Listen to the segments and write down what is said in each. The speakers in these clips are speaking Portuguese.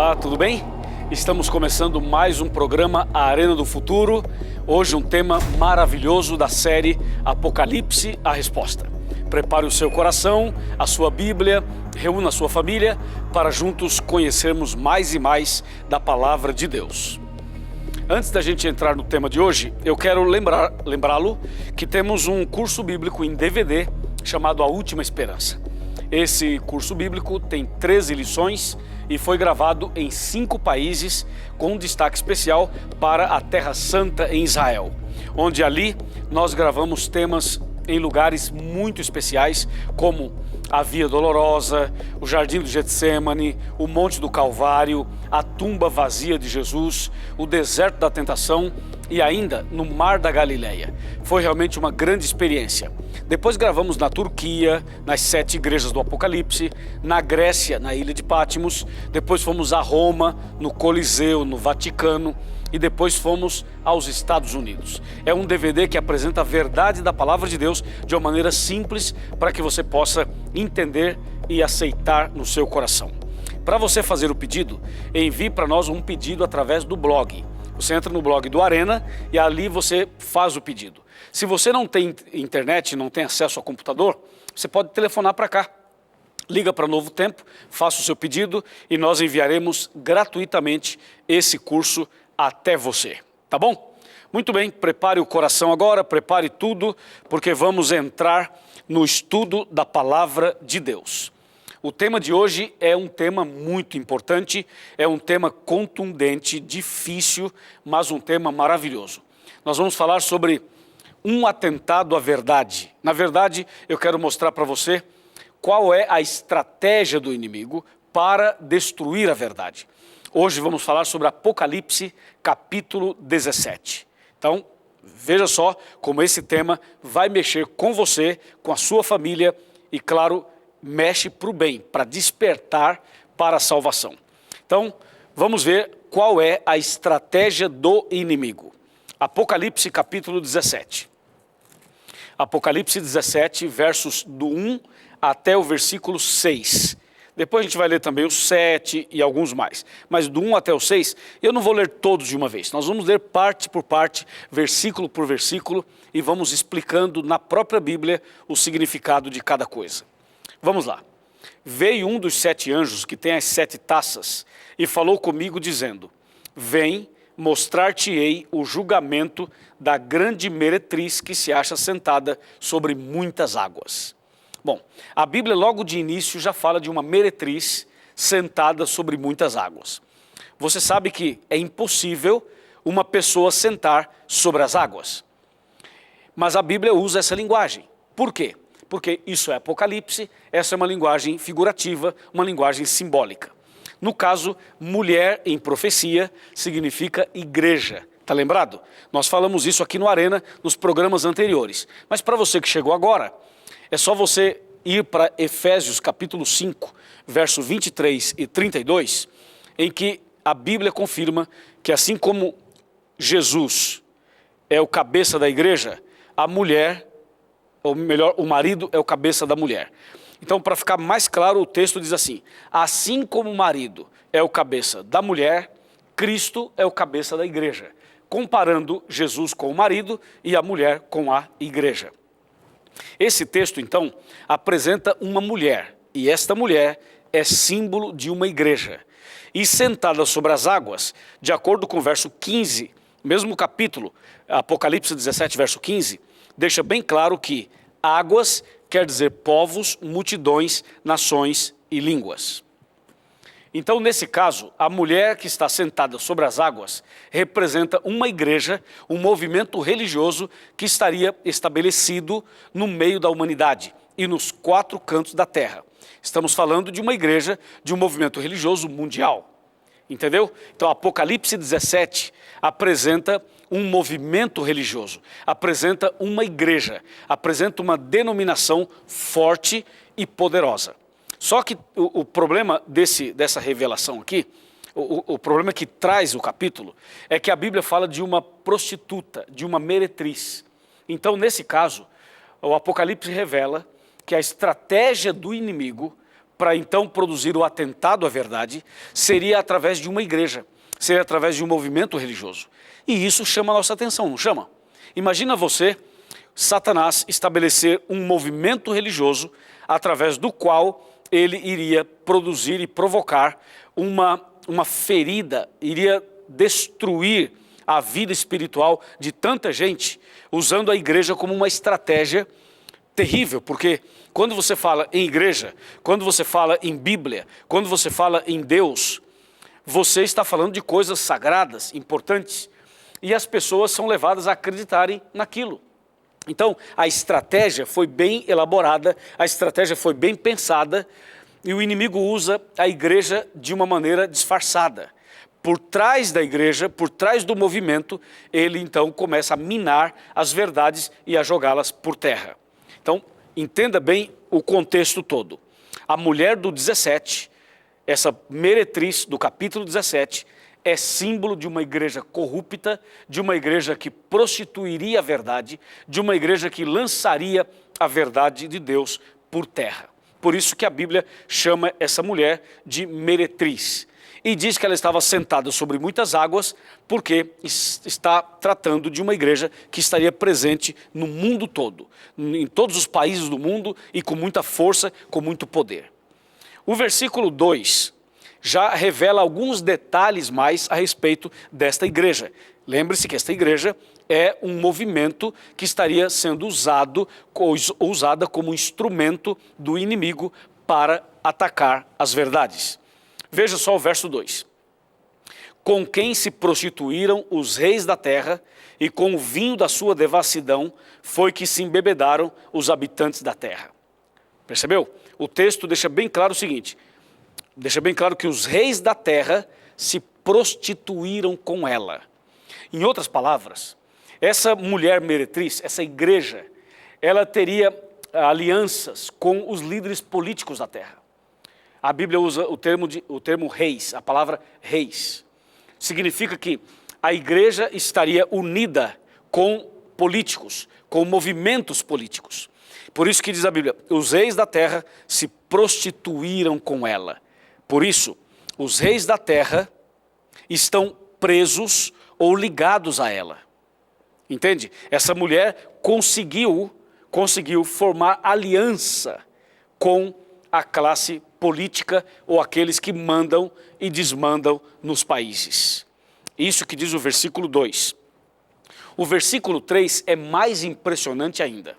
Olá, tudo bem? Estamos começando mais um programa A Arena do Futuro. Hoje um tema maravilhoso da série Apocalipse, a Resposta. Prepare o seu coração, a sua Bíblia, reúna a sua família para juntos conhecermos mais e mais da Palavra de Deus. Antes da gente entrar no tema de hoje, eu quero lembrá-lo que temos um curso bíblico em DVD chamado A Última Esperança. Esse curso bíblico tem 13 lições e foi gravado em 5 países, com um destaque especial para a Terra Santa em Israel, onde ali nós gravamos temas em lugares muito especiais, como a Via Dolorosa, o Jardim do Getsêmani, o Monte do Calvário, a tumba vazia de Jesus, o Deserto da Tentação e ainda no Mar da Galileia. Foi realmente uma grande experiência. Depois gravamos na Turquia, nas 7 igrejas do Apocalipse, na Grécia, na ilha de Patmos, depois fomos a Roma, no Coliseu, no Vaticano, e depois fomos aos Estados Unidos. É um DVD que apresenta a verdade da Palavra de Deus de uma maneira simples para que você possa entender e aceitar no seu coração. Para você fazer o pedido, envie para nós um pedido através do blog. Você entra no blog do Arena e ali você faz o pedido. Se você não tem internet, não tem acesso ao computador, você pode telefonar para cá. Liga para Novo Tempo, faça o seu pedido e nós enviaremos gratuitamente esse curso até você, tá bom? Muito bem, prepare o coração agora, prepare tudo, porque vamos entrar no estudo da Palavra de Deus. O tema de hoje é um tema muito importante, é um tema contundente, difícil, mas um tema maravilhoso. Nós vamos falar sobre um atentado à verdade. Na verdade, eu quero mostrar para você qual é a estratégia do inimigo para destruir a verdade. Hoje vamos falar sobre Apocalipse, capítulo 17. Então, veja só como esse tema vai mexer com você, com a sua família e, claro, mexe para o bem, para despertar para a salvação. Então, vamos ver qual é a estratégia do inimigo. Apocalipse, capítulo 17. Apocalipse 17, versos do 1 até o versículo 6. Depois a gente vai ler também o 7 e alguns mais. Mas do 1 até o 6, eu não vou ler todos de uma vez. Nós vamos ler parte por parte, versículo por versículo, e vamos explicando na própria Bíblia o significado de cada coisa. Vamos lá. Veio um dos 7 anjos que tem as 7 taças e falou comigo dizendo: Vem, mostrar-te-ei o julgamento da grande meretriz que se acha sentada sobre muitas águas. Bom, a Bíblia logo de início já fala de uma meretriz sentada sobre muitas águas. Você sabe que é impossível uma pessoa sentar sobre as águas. Mas a Bíblia usa essa linguagem. Por quê? Porque isso é Apocalipse, essa é uma linguagem figurativa, uma linguagem simbólica. No caso, mulher em profecia significa igreja. Tá lembrado? Nós falamos isso aqui no Arena, nos programas anteriores. Mas para você que chegou agora, é só você ir para Efésios capítulo 5, verso 23 e 32, em que a Bíblia confirma que assim como Jesus é o cabeça da igreja, a mulher, ou melhor, o marido é o cabeça da mulher. Então, para ficar mais claro, o texto diz assim: assim como o marido é o cabeça da mulher, Cristo é o cabeça da igreja, comparando Jesus com o marido e a mulher com a igreja. Esse texto, então, apresenta uma mulher, e esta mulher é símbolo de uma igreja. E sentada sobre as águas, de acordo com o verso 15, mesmo capítulo, Apocalipse 17, verso 15, deixa bem claro que águas quer dizer povos, multidões, nações e línguas. Então, nesse caso, a mulher que está sentada sobre as águas representa uma igreja, um movimento religioso que estaria estabelecido no meio da humanidade e nos 4 cantos da terra. Estamos falando de uma igreja, de um movimento religioso mundial. Entendeu? Então, Apocalipse 17 apresenta um movimento religioso, apresenta uma igreja, apresenta uma denominação forte e poderosa. Só que o problema dessa revelação aqui, o problema que traz o capítulo, é que a Bíblia fala de uma prostituta, de uma meretriz. Então, nesse caso, o Apocalipse revela que a estratégia do inimigo para então produzir o atentado à verdade, seria através de uma igreja, seria através de um movimento religioso. E isso chama a nossa atenção, não chama? Imagina você, Satanás, estabelecer um movimento religioso através do qual ele iria produzir e provocar uma ferida, iria destruir a vida espiritual de tanta gente, usando a igreja como uma estratégia terrível, porque quando você fala em igreja, quando você fala em Bíblia, quando você fala em Deus, você está falando de coisas sagradas, importantes, e as pessoas são levadas a acreditarem naquilo. Então, a estratégia foi bem elaborada, a estratégia foi bem pensada, e o inimigo usa a igreja de uma maneira disfarçada. Por trás da igreja, por trás do movimento, ele então começa a minar as verdades e a jogá-las por terra. Então, entenda bem o contexto todo. A mulher do 17, essa meretriz do capítulo 17, é símbolo de uma igreja corrupta, de uma igreja que prostituiria a verdade, de uma igreja que lançaria a verdade de Deus por terra. Por isso que a Bíblia chama essa mulher de meretriz. E diz que ela estava sentada sobre muitas águas, porque está tratando de uma igreja que estaria presente no mundo todo, em todos os países do mundo e com muita força, com muito poder. O versículo 2 já revela alguns detalhes mais a respeito desta igreja. Lembre-se que esta igreja é um movimento que estaria sendo usada como instrumento do inimigo para atacar as verdades. Veja só o verso 2. Com quem se prostituíram os reis da terra, e com o vinho da sua devassidão foi que se embebedaram os habitantes da terra. Percebeu? O texto deixa bem claro o seguinte, deixa bem claro que os reis da terra se prostituíram com ela. Em outras palavras, essa mulher meretriz, essa igreja, ela teria alianças com os líderes políticos da terra. A Bíblia usa o termo reis, a palavra reis. Significa que a igreja estaria unida com políticos, com movimentos políticos. Por isso que diz a Bíblia, os reis da terra se prostituíram com ela. Por isso, os reis da terra estão presos ou ligados a ela. Entende? Essa mulher conseguiu formar aliança com a classe política ou aqueles que mandam e desmandam nos países. Isso que diz o versículo 2. O versículo 3 é mais impressionante ainda.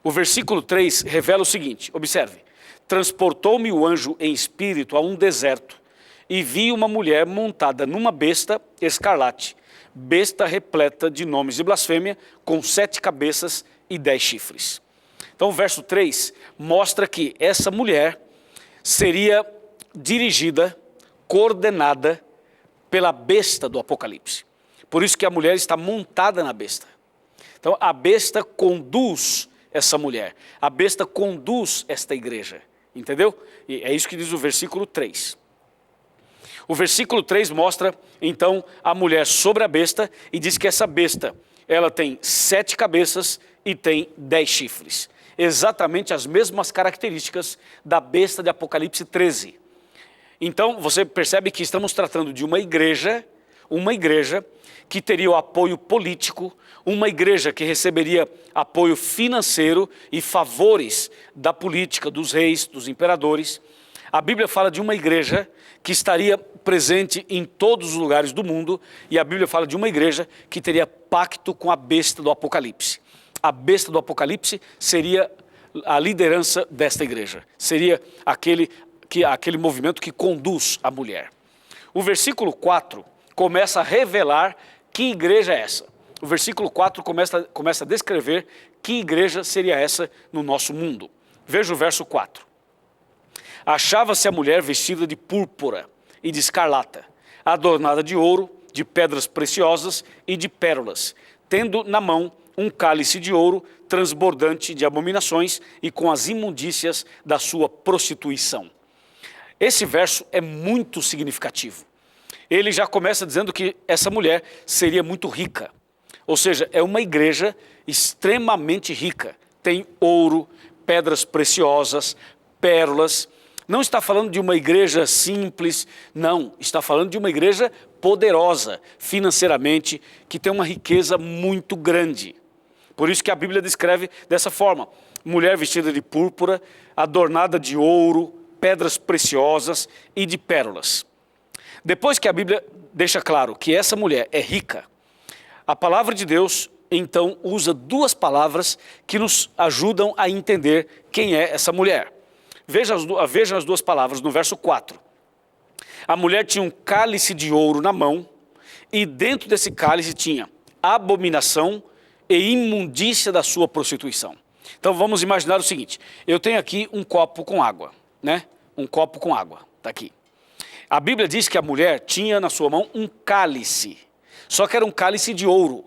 O versículo 3 revela o seguinte, observe. Transportou-me o anjo em espírito a um deserto e vi uma mulher montada numa besta escarlate, besta repleta de nomes de blasfêmia, com 7 cabeças e 10 chifres. Então o verso 3 mostra que essa mulher seria dirigida, coordenada pela besta do Apocalipse. Por isso que a mulher está montada na besta. Então a besta conduz essa mulher, a besta conduz esta igreja, entendeu? E é isso que diz o versículo 3. O versículo 3 mostra então a mulher sobre a besta e diz que essa besta, ela tem 7 cabeças e tem 10 chifres. Exatamente as mesmas características da besta de Apocalipse 13. Então você percebe que estamos tratando de uma igreja que teria o apoio político, uma igreja que receberia apoio financeiro e favores da política, dos reis, dos imperadores. A Bíblia fala de uma igreja que estaria presente em todos os lugares do mundo, e a Bíblia fala de uma igreja que teria pacto com a besta do Apocalipse. A besta do Apocalipse seria a liderança desta igreja, seria aquele movimento que conduz a mulher. O versículo 4 começa a revelar que igreja é essa. O versículo 4 começa a descrever que igreja seria essa no nosso mundo. Veja o verso 4. Achava-se a mulher vestida de púrpura e de escarlata, adornada de ouro, de pedras preciosas e de pérolas, tendo na mão um cálice de ouro transbordante de abominações e com as imundícias da sua prostituição. Esse verso é muito significativo. Ele já começa dizendo que essa mulher seria muito rica. Ou seja, é uma igreja extremamente rica. Tem ouro, pedras preciosas, pérolas. Não está falando de uma igreja simples, não. Está falando de uma igreja poderosa financeiramente, que tem uma riqueza muito grande. Por isso que a Bíblia descreve dessa forma. Mulher vestida de púrpura, adornada de ouro, pedras preciosas e de pérolas. Depois que a Bíblia deixa claro que essa mulher é rica, a palavra de Deus então usa duas palavras que nos ajudam a entender quem é essa mulher. Vejam as duas palavras no verso 4. A mulher tinha um cálice de ouro na mão e dentro desse cálice tinha abominação e imundícia da sua prostituição. Então vamos imaginar o seguinte, eu tenho aqui um copo com água, né? Um copo com água, está aqui. A Bíblia diz que a mulher tinha na sua mão um cálice, só que era um cálice de ouro.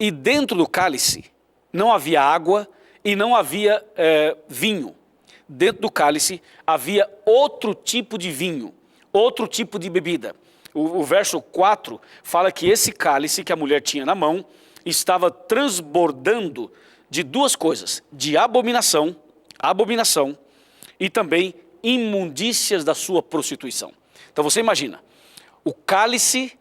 E dentro do cálice não havia água e não havia vinho. Dentro do cálice havia outro tipo de vinho, outro tipo de bebida. O verso 4 fala que esse cálice que a mulher tinha na mão estava transbordando de duas coisas, de abominação e também imundícias da sua prostituição. Então você imagina, o cálice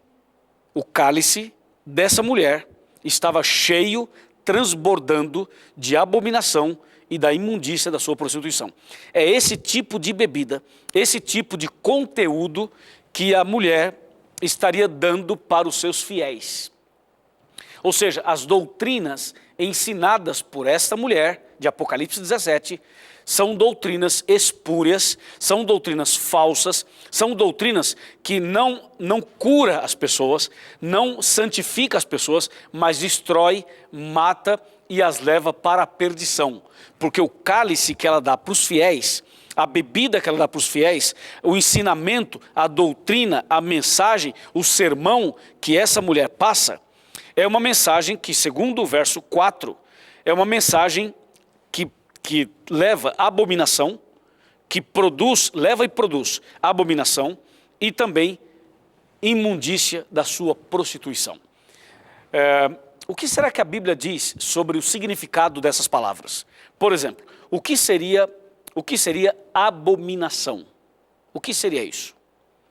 dessa mulher estava cheio, transbordando de abominação e da imundícia da sua prostituição. É esse tipo de bebida, esse tipo de conteúdo que a mulher estaria dando para os seus fiéis. Ou seja, as doutrinas ensinadas por esta mulher, de Apocalipse 17, são doutrinas espúrias, são doutrinas falsas, são doutrinas que não cura as pessoas, não santifica as pessoas, mas destrói, mata e as leva para a perdição. Porque o cálice que ela dá para os fiéis, a bebida que ela dá para os fiéis, o ensinamento, a doutrina, a mensagem, o sermão que essa mulher passa, é uma mensagem que, segundo o verso 4, é uma mensagem que leva abominação, que leva e produz abominação e também imundícia da sua prostituição. O que será que a Bíblia diz sobre o significado dessas palavras? Por exemplo, o que seria abominação? O que seria isso?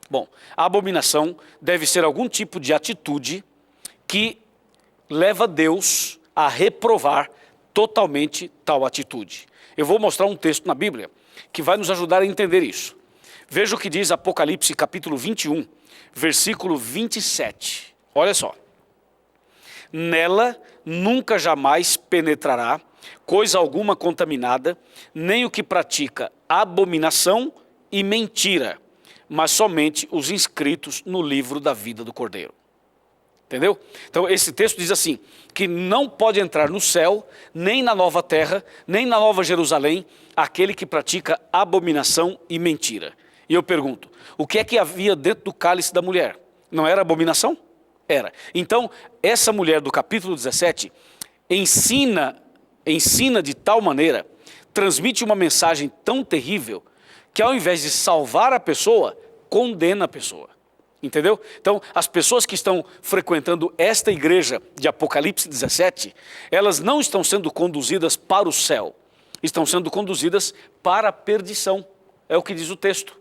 Bom, a abominação deve ser algum tipo de atitude que leva Deus a reprovar totalmente tal atitude. Eu vou mostrar um texto na Bíblia que vai nos ajudar a entender isso. Veja o que diz Apocalipse capítulo 21, versículo 27. Olha só. Nela nunca jamais penetrará coisa alguma contaminada, nem o que pratica abominação e mentira, mas somente os inscritos no livro da vida do Cordeiro. Entendeu? Então esse texto diz assim, que não pode entrar no céu, nem na nova terra, nem na nova Jerusalém, aquele que pratica abominação e mentira. E eu pergunto, o que é que havia dentro do cálice da mulher? Não era abominação? Era. Então essa mulher do capítulo 17 ensina de tal maneira, transmite uma mensagem tão terrível, que ao invés de salvar a pessoa, condena a pessoa. Entendeu? Então, as pessoas que estão frequentando esta igreja de Apocalipse 17, elas não estão sendo conduzidas para o céu, estão sendo conduzidas para a perdição. É o que diz o texto.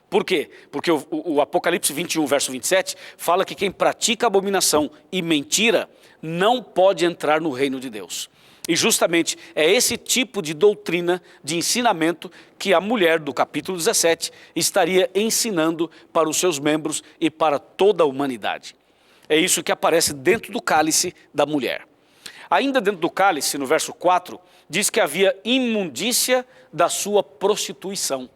Por quê? Porque o Apocalipse 21, verso 27, fala que quem pratica abominação e mentira não pode entrar no reino de Deus. E justamente é esse tipo de doutrina, de ensinamento, que a mulher do capítulo 17 estaria ensinando para os seus membros e para toda a humanidade. É isso que aparece dentro do cálice da mulher. Ainda dentro do cálice, no verso 4, diz que havia imundícia da sua prostituição.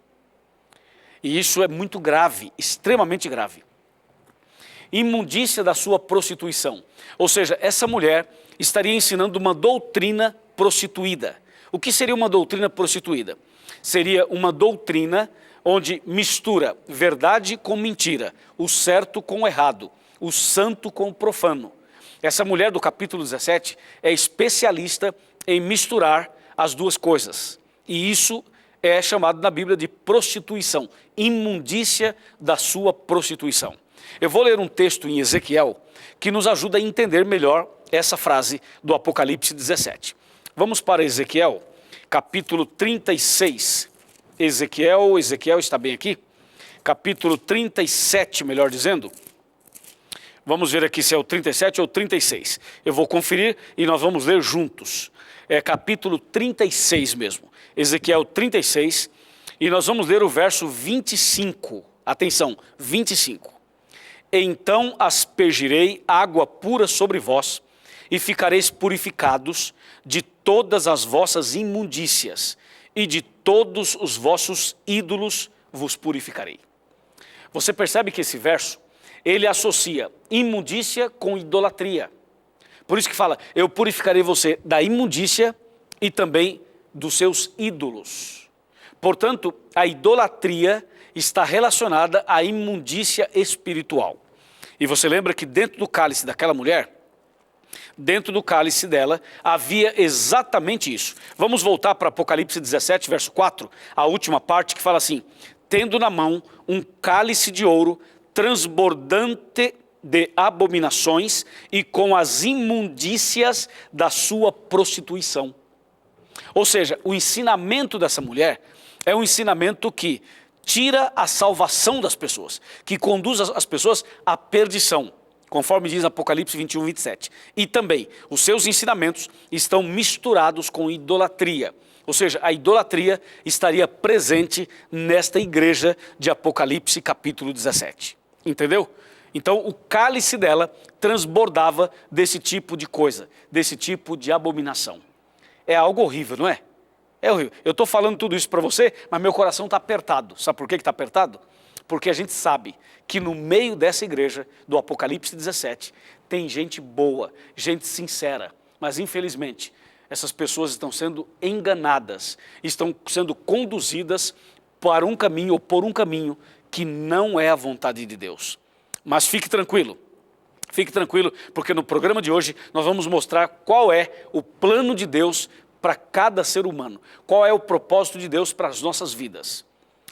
E isso é muito grave, extremamente grave. Imundícia da sua prostituição. Ou seja, essa mulher estaria ensinando uma doutrina prostituída. O que seria uma doutrina prostituída? Seria uma doutrina onde mistura verdade com mentira, o certo com o errado, o santo com o profano. Essa mulher do capítulo 17 é especialista em misturar as duas coisas. E isso é chamado na Bíblia de prostituição, imundícia da sua prostituição. Eu vou ler um texto em Ezequiel que nos ajuda a entender melhor essa frase do Apocalipse 17. Vamos para Ezequiel, capítulo 36. Ezequiel está bem aqui? Capítulo 37, melhor dizendo. Vamos ver aqui se é o 37 ou o 36. Eu vou conferir e nós vamos ler juntos. É capítulo 36 mesmo. Ezequiel 36. E nós vamos ler o verso 25. Atenção, 25. Então aspergirei água pura sobre vós, e ficareis purificados de todas as vossas imundícias, e de todos os vossos ídolos vos purificarei. Você percebe que esse verso, ele associa imundícia com idolatria. Por isso que fala, eu purificarei você da imundícia e também dos seus ídolos. Portanto, a idolatria está relacionada à imundícia espiritual. E você lembra que dentro do cálice daquela mulher, dentro do cálice dela, havia exatamente isso. Vamos voltar para Apocalipse 17, verso 4, a última parte que fala assim, tendo na mão um cálice de ouro transbordante de abominações e com as imundícias da sua prostituição. Ou seja, o ensinamento dessa mulher é um ensinamento que tira a salvação das pessoas, que conduz as pessoas à perdição, conforme diz Apocalipse 21, 27. E também, os seus ensinamentos estão misturados com idolatria. Ou seja, a idolatria estaria presente nesta igreja de Apocalipse capítulo 17. Entendeu? Então o cálice dela transbordava desse tipo de coisa, desse tipo de abominação. É algo horrível, não é? É horrível. Eu estou falando tudo isso para você, mas meu coração está apertado. Sabe por que está apertado? Porque a gente sabe que no meio dessa igreja do Apocalipse 17 tem gente boa, gente sincera, mas infelizmente essas pessoas estão sendo enganadas, estão sendo conduzidas para um caminho ou por um caminho que não é a vontade de Deus. Mas fique tranquilo, porque no programa de hoje nós vamos mostrar qual é o plano de Deus para cada ser humano, qual é o propósito de Deus para as nossas vidas.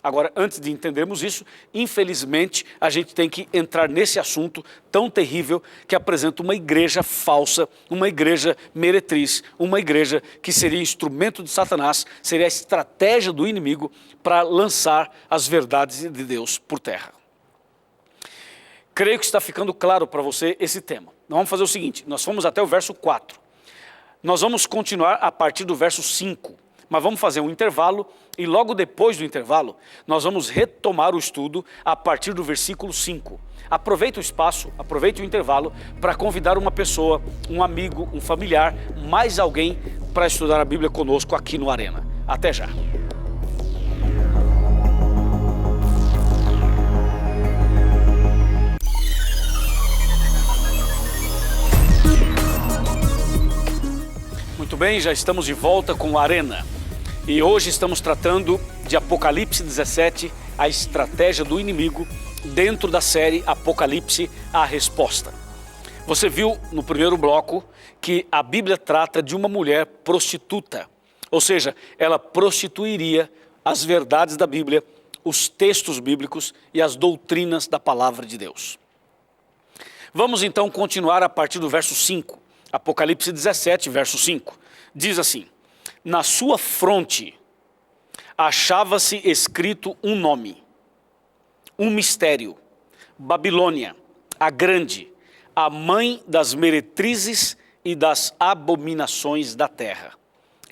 Agora, antes de entendermos isso, infelizmente, a gente tem que entrar nesse assunto tão terrível que apresenta uma igreja falsa, uma igreja meretriz, uma igreja que seria instrumento de Satanás, seria a estratégia do inimigo para lançar as verdades de Deus por terra. Creio que está ficando claro para você esse tema. Nós vamos fazer o seguinte, nós fomos até o verso 4. Nós vamos continuar a partir do verso 5. Mas vamos fazer um intervalo e logo depois do intervalo nós vamos retomar o estudo a partir do versículo 5. Aproveite o espaço, aproveite o intervalo para convidar uma pessoa, um amigo, um familiar, mais alguém para estudar a Bíblia conosco aqui no Arena. Até já! Muito bem, já estamos de volta com o Arena. E hoje estamos tratando de Apocalipse 17, a estratégia do inimigo, dentro da série Apocalipse, a resposta. Você viu no primeiro bloco que a Bíblia trata de uma mulher prostituta, ou seja, ela prostituiria as verdades da Bíblia, os textos bíblicos e as doutrinas da palavra de Deus. Vamos então continuar a partir do verso 5, Apocalipse 17, verso 5, diz assim, na sua fronte achava-se escrito um nome, um mistério, Babilônia, a grande, a mãe das meretrizes e das abominações da terra.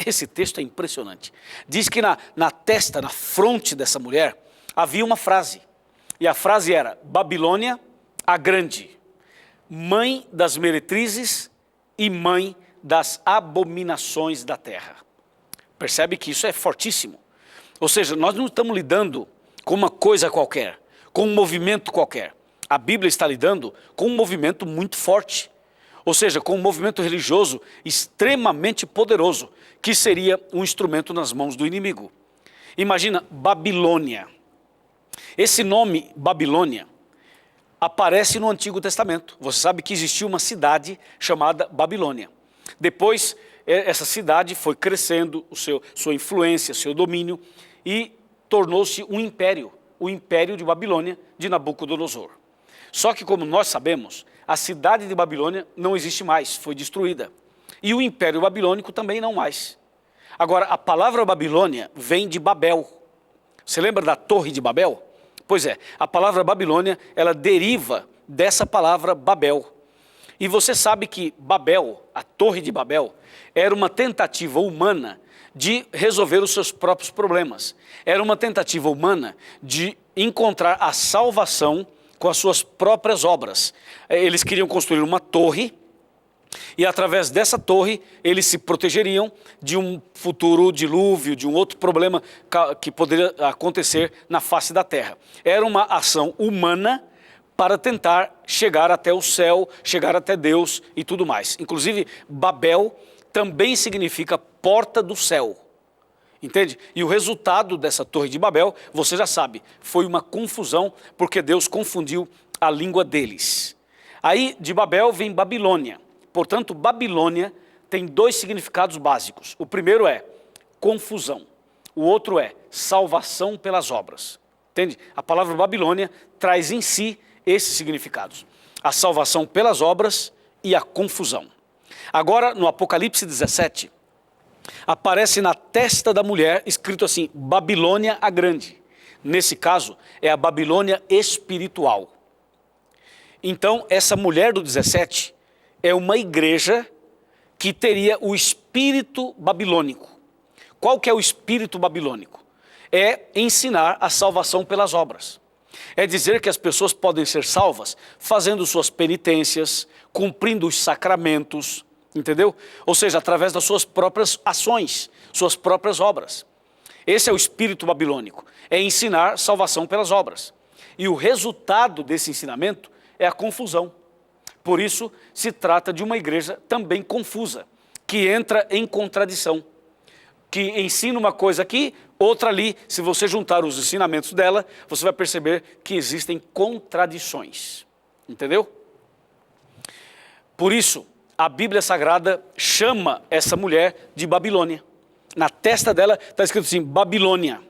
Esse texto é impressionante. Diz que na testa, na fronte dessa mulher, havia uma frase. E a frase era, Babilônia, a grande, mãe das meretrizes e mãe das abominações da terra. Percebe que isso é fortíssimo. Ou seja, nós não estamos lidando com uma coisa qualquer, com um movimento qualquer. A Bíblia está lidando com um movimento muito forte. Ou seja, com um movimento religioso extremamente poderoso, que seria um instrumento nas mãos do inimigo. Imagina, Babilônia. Esse nome, Babilônia, aparece no Antigo Testamento. Você sabe que existia uma cidade chamada Babilônia. Depois, essa cidade foi crescendo, sua influência, seu domínio, e tornou-se um império, o Império de Babilônia, de Nabucodonosor. Só que, como nós sabemos, a cidade de Babilônia não existe mais, foi destruída. E o Império Babilônico também não mais. Agora, a palavra Babilônia vem de Babel. Você lembra da Torre de Babel? Pois é, a palavra Babilônia, ela deriva dessa palavra Babel. E você sabe que Babel, a Torre de Babel, era uma tentativa humana de resolver os seus próprios problemas. Era uma tentativa humana de encontrar a salvação com as suas próprias obras. Eles queriam construir uma torre e através dessa torre eles se protegeriam de um futuro dilúvio, de um outro problema que poderia acontecer na face da terra. Era uma ação humana para tentar chegar até o céu, chegar até Deus e tudo mais. Inclusive, Babel também significa porta do céu. Entende? E o resultado dessa Torre de Babel, você já sabe, foi uma confusão, porque Deus confundiu a língua deles. Aí, de Babel vem Babilônia. Portanto, Babilônia tem dois significados básicos. O primeiro é confusão. O outro é salvação pelas obras. Entende? A palavra Babilônia traz em si esses significados. A salvação pelas obras e a confusão. Agora, no Apocalipse 17, aparece na testa da mulher escrito assim, Babilônia a Grande. Nesse caso, é a Babilônia espiritual. Então, essa mulher do 17 é uma igreja que teria o espírito babilônico. Qual que é o espírito babilônico? É ensinar a salvação pelas obras. É dizer que as pessoas podem ser salvas fazendo suas penitências, cumprindo os sacramentos, entendeu? Ou seja, através das suas próprias ações, suas próprias obras. Esse é o espírito babilônico, é ensinar salvação pelas obras. E o resultado desse ensinamento é a confusão. Por isso, se trata de uma igreja também confusa, que entra em contradição, que ensina uma coisa aqui, outra ali. Se você juntar os ensinamentos dela, você vai perceber que existem contradições. Entendeu? Por isso, a Bíblia Sagrada chama essa mulher de Babilônia. Na testa dela está escrito assim, Babilônia.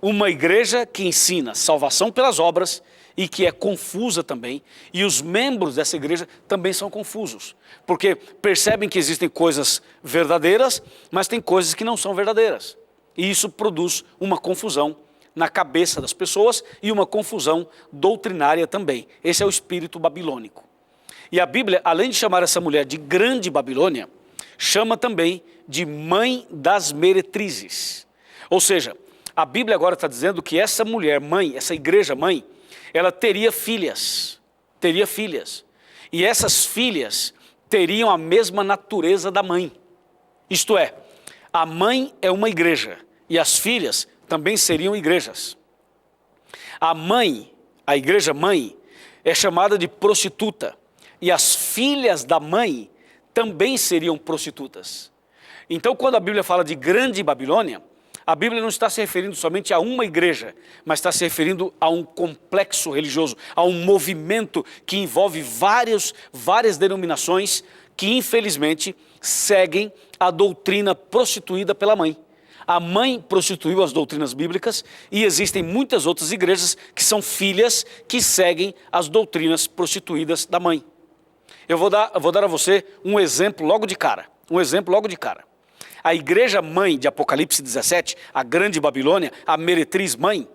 Uma igreja que ensina salvação pelas obras e que é confusa também. E os membros dessa igreja também são confusos. Porque percebem que existem coisas verdadeiras, mas tem coisas que não são verdadeiras. E isso produz uma confusão na cabeça das pessoas e uma confusão doutrinária também. Esse é o espírito babilônico. E a Bíblia, além de chamar essa mulher de Grande Babilônia, chama também de Mãe das Meretrizes. Ou seja, a Bíblia agora está dizendo que essa mulher mãe, essa igreja mãe, ela teria filhas. E essas filhas teriam a mesma natureza da mãe. Isto é, a mãe é uma igreja e as filhas também seriam igrejas. A mãe, a igreja mãe, é chamada de prostituta. E as filhas da mãe também seriam prostitutas. Então, quando a Bíblia fala de Grande Babilônia, a Bíblia não está se referindo somente a uma igreja, mas está se referindo a um complexo religioso, a um movimento que envolve várias denominações que, infelizmente, seguem a doutrina prostituída pela mãe. A mãe prostituiu as doutrinas bíblicas e existem muitas outras igrejas que são filhas que seguem as doutrinas prostituídas da mãe. Eu vou dar a você um exemplo logo de cara. A igreja mãe de Apocalipse 17, a Grande Babilônia, a meretriz mãe,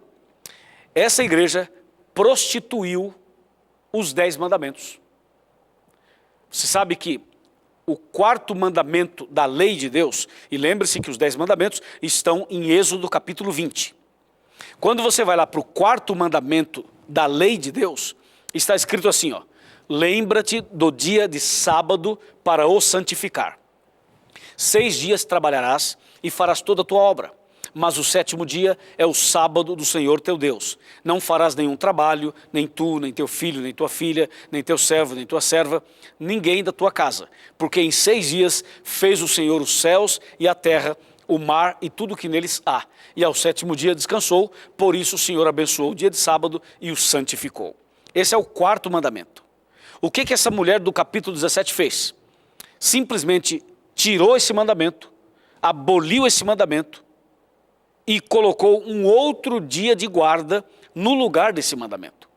essa igreja prostituiu os 10 mandamentos. Você sabe que o 4º mandamento da lei de Deus, e lembre-se que os 10 mandamentos estão em Êxodo capítulo 20. Quando você vai lá para o 4º mandamento da lei de Deus, está escrito assim, ó, lembra-te do dia de sábado para o santificar. 6 dias trabalharás e farás toda a tua obra, mas o 7º dia é o sábado do Senhor teu Deus. Não farás nenhum trabalho, nem tu, nem teu filho, nem tua filha, nem teu servo, nem tua serva, ninguém da tua casa. Porque em 6 dias fez o Senhor os céus e a terra, o mar e tudo que neles há. E ao 7º dia descansou, por isso o Senhor abençoou o dia de sábado e o santificou. Esse é o 4º mandamento. O que essa mulher do capítulo 17 fez? Simplesmente tirou esse mandamento, aboliu esse mandamento e colocou um outro dia de guarda no lugar desse mandamento.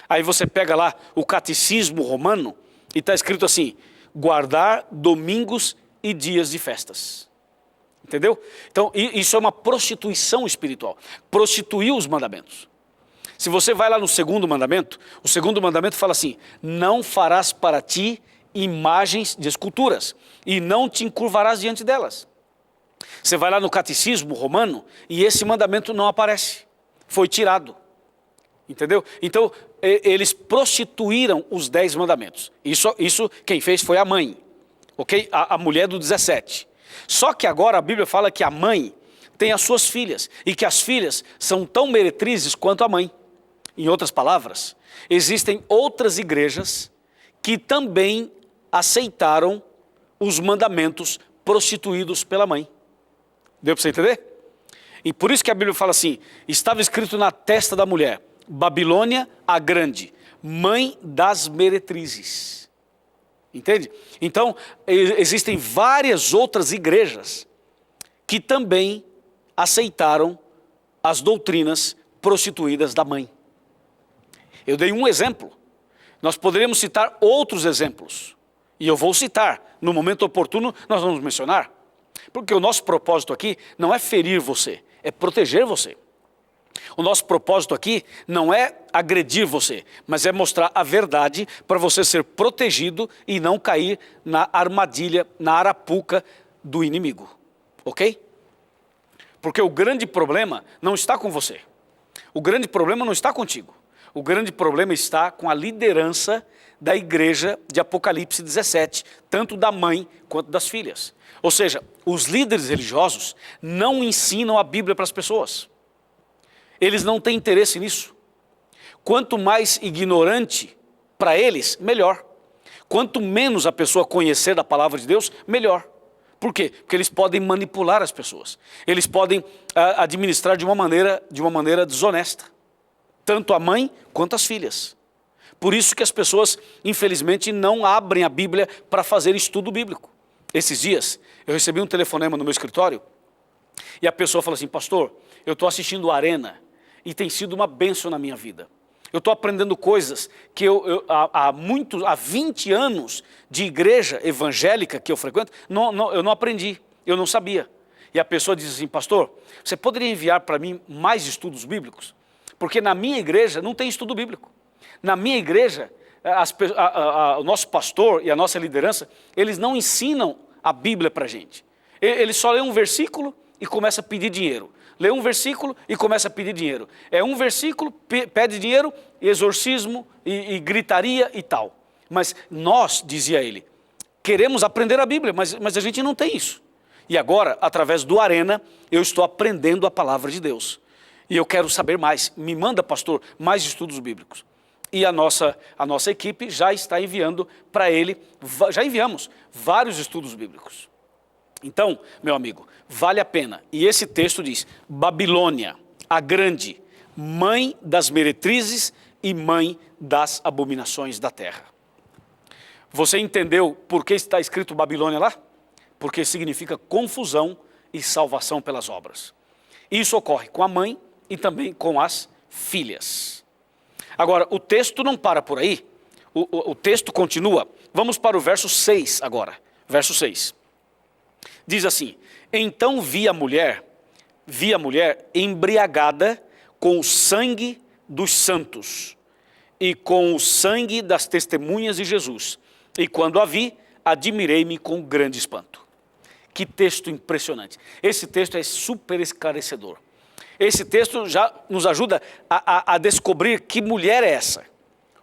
Aí você pega lá o catecismo romano e está escrito assim, guardar domingos e dias de festas. Entendeu? Então, isso é uma prostituição espiritual. Prostituiu os mandamentos. Se você vai lá no segundo mandamento, o segundo mandamento fala assim: não farás para ti imagens de esculturas e não te encurvarás diante delas. Você vai lá no catecismo romano e esse mandamento não aparece. Foi tirado. Entendeu? Então, eles prostituíram os 10 mandamentos. Isso quem fez foi a mãe. Ok? A mulher do 17. Só que agora a Bíblia fala que a mãe tem as suas filhas e que as filhas são tão meretrizes quanto a mãe. Em outras palavras, existem outras igrejas que também aceitaram os mandamentos prostituídos pela mãe. Deu para você entender? E por isso que a Bíblia fala assim: estava escrito na testa da mulher, Babilônia a grande, mãe das meretrizes. Entende? Então, existem várias outras igrejas que também aceitaram as doutrinas prostituídas da mãe. Eu dei um exemplo. Nós poderíamos citar outros exemplos. E eu vou citar. No momento oportuno, nós vamos mencionar. Porque o nosso propósito aqui não é ferir você, é proteger você. O nosso propósito aqui não é agredir você, mas é mostrar a verdade para você ser protegido e não cair na armadilha, na arapuca do inimigo. Ok? Porque o grande problema não está com você. O grande problema não está contigo. O grande problema está com a liderança da igreja de Apocalipse 17, tanto da mãe quanto das filhas. Ou seja, os líderes religiosos não ensinam a Bíblia para as pessoas. Eles não têm interesse nisso. Quanto mais ignorante para eles, melhor. Quanto menos a pessoa conhecer da palavra de Deus, melhor. Por quê? Porque eles podem manipular as pessoas. Eles podem administrar de uma maneira desonesta. Tanto a mãe quanto as filhas. Por isso que as pessoas, infelizmente, não abrem a Bíblia para fazer estudo bíblico. Esses dias, eu recebi um telefonema no meu escritório e a pessoa falou assim: pastor, eu estou assistindo Arena e tem sido uma bênção na minha vida. Eu estou aprendendo coisas que há 20 anos de igreja evangélica que eu frequento, eu não aprendi, eu não sabia. E a pessoa diz assim: pastor, você poderia enviar para mim mais estudos bíblicos? Porque na minha igreja não tem estudo bíblico. Na minha igreja, o nosso pastor e a nossa liderança, eles não ensinam a Bíblia para a gente. Eles só lêem um versículo e começam a pedir dinheiro. Lê um versículo e começa a pedir dinheiro. É um versículo, pede dinheiro, exorcismo e gritaria e tal. Mas nós, dizia ele, queremos aprender a Bíblia, mas a gente não tem isso. E agora, através do Arena, eu estou aprendendo a palavra de Deus. E eu quero saber mais. Me manda, pastor, mais estudos bíblicos. E a nossa equipe já está enviando para ele, já enviamos vários estudos bíblicos. Então, meu amigo, vale a pena. E esse texto diz: Babilônia, a grande, mãe das meretrizes e mãe das abominações da terra. Você entendeu por que está escrito Babilônia lá? Porque significa confusão e salvação pelas obras. Isso ocorre com a mãe e também com as filhas. Agora, o texto não para por aí. O texto continua. Vamos para o verso 6 agora. Verso 6. Diz assim: então vi a mulher embriagada com o sangue dos santos e com o sangue das testemunhas de Jesus. E quando a vi, admirei-me com grande espanto. Que texto impressionante. Esse texto é super esclarecedor. Esse texto já nos ajuda a descobrir que mulher é essa.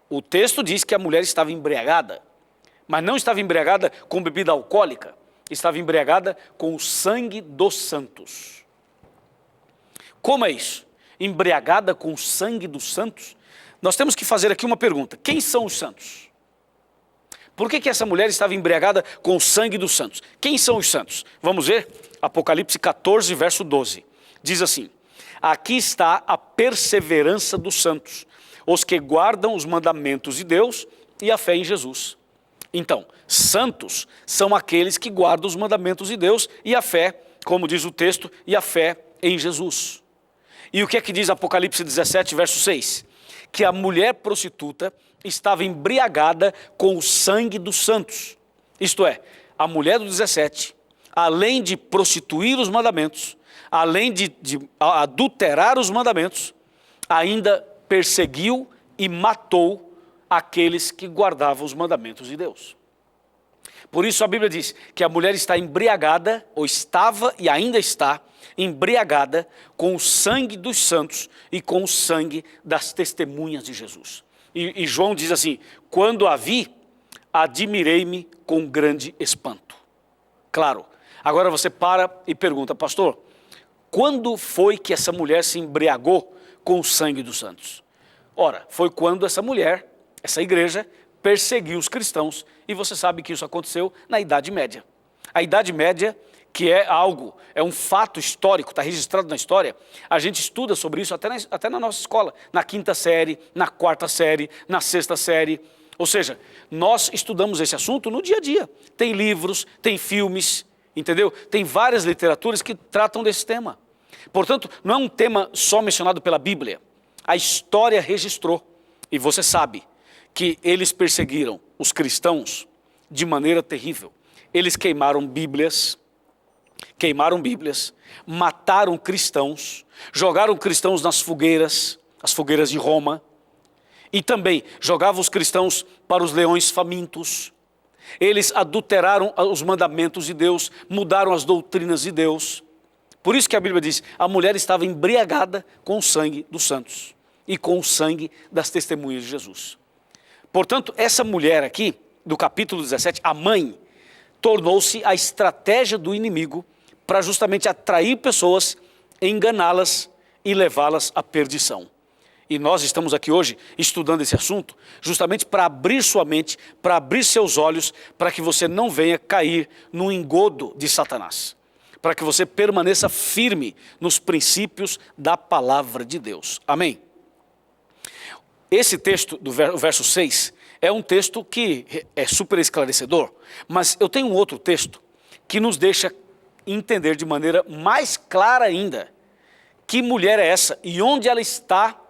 O texto diz que a mulher estava embriagada, mas não estava embriagada com bebida alcoólica, estava embriagada com o sangue dos santos. Como é isso? Embriagada com o sangue dos santos? Nós temos que fazer aqui uma pergunta: quem são os santos? Por que essa mulher estava embriagada com o sangue dos santos? Quem são os santos? Vamos ver? Apocalipse 14, verso 12. Diz assim: aqui está a perseverança dos santos, os que guardam os mandamentos de Deus e a fé em Jesus. Então, santos são aqueles que guardam os mandamentos de Deus e a fé, como diz o texto, e a fé em Jesus. E o que é que diz Apocalipse 17, verso 6? Que a mulher prostituta estava embriagada com o sangue dos santos. Isto é, a mulher do 17, além de prostituir os mandamentos, além de adulterar os mandamentos, ainda perseguiu e matou aqueles que guardavam os mandamentos de Deus. Por isso a Bíblia diz que a mulher está embriagada, ou estava e ainda está embriagada com o sangue dos santos e com o sangue das testemunhas de Jesus. E João diz assim: quando a vi, admirei-me com grande espanto. Claro, agora você para e pergunta: pastor, quando foi que essa mulher se embriagou com o sangue dos santos? Ora, foi quando essa mulher, essa igreja, perseguiu os cristãos, e você sabe que isso aconteceu na Idade Média. A Idade Média, que é um fato histórico, está registrado na história, a gente estuda sobre isso até na nossa escola, na 5ª série, na 4ª série, na 6ª série, ou seja, nós estudamos esse assunto no dia a dia. Tem livros, tem filmes, entendeu? Tem várias literaturas que tratam desse tema. Portanto, não é um tema só mencionado pela Bíblia. A história registrou, e você sabe que eles perseguiram os cristãos de maneira terrível. Eles queimaram Bíblias, mataram cristãos, jogaram cristãos nas fogueiras, as fogueiras de Roma, e também jogavam os cristãos para os leões famintos. Eles adulteraram os mandamentos de Deus, mudaram as doutrinas de Deus. Por isso que a Bíblia diz: a mulher estava embriagada com o sangue dos santos e com o sangue das testemunhas de Jesus. Portanto, essa mulher aqui, do capítulo 17, a mãe, tornou-se a estratégia do inimigo para justamente atrair pessoas, enganá-las e levá-las à perdição. E nós estamos aqui hoje estudando esse assunto justamente para abrir sua mente, para abrir seus olhos, para que você não venha cair no engodo de Satanás, para que você permaneça firme nos princípios da palavra de Deus. Amém? Esse texto, do verso 6, é um texto que é super esclarecedor, mas eu tenho um outro texto que nos deixa entender de maneira mais clara ainda que mulher é essa e onde ela está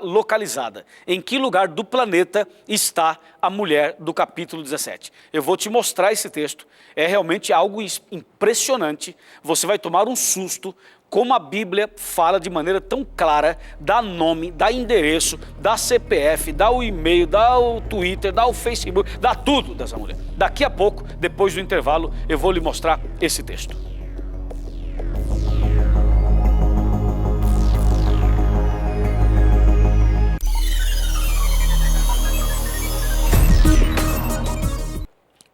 localizada, em que lugar do planeta está a mulher do capítulo 17. Eu vou te mostrar esse texto, é realmente algo impressionante, você vai tomar um susto, como a Bíblia fala de maneira tão clara, dá nome, dá endereço, dá CPF, dá o e-mail, dá o Twitter, dá o Facebook, dá tudo dessa mulher. Daqui a pouco, depois do intervalo, eu vou lhe mostrar esse texto.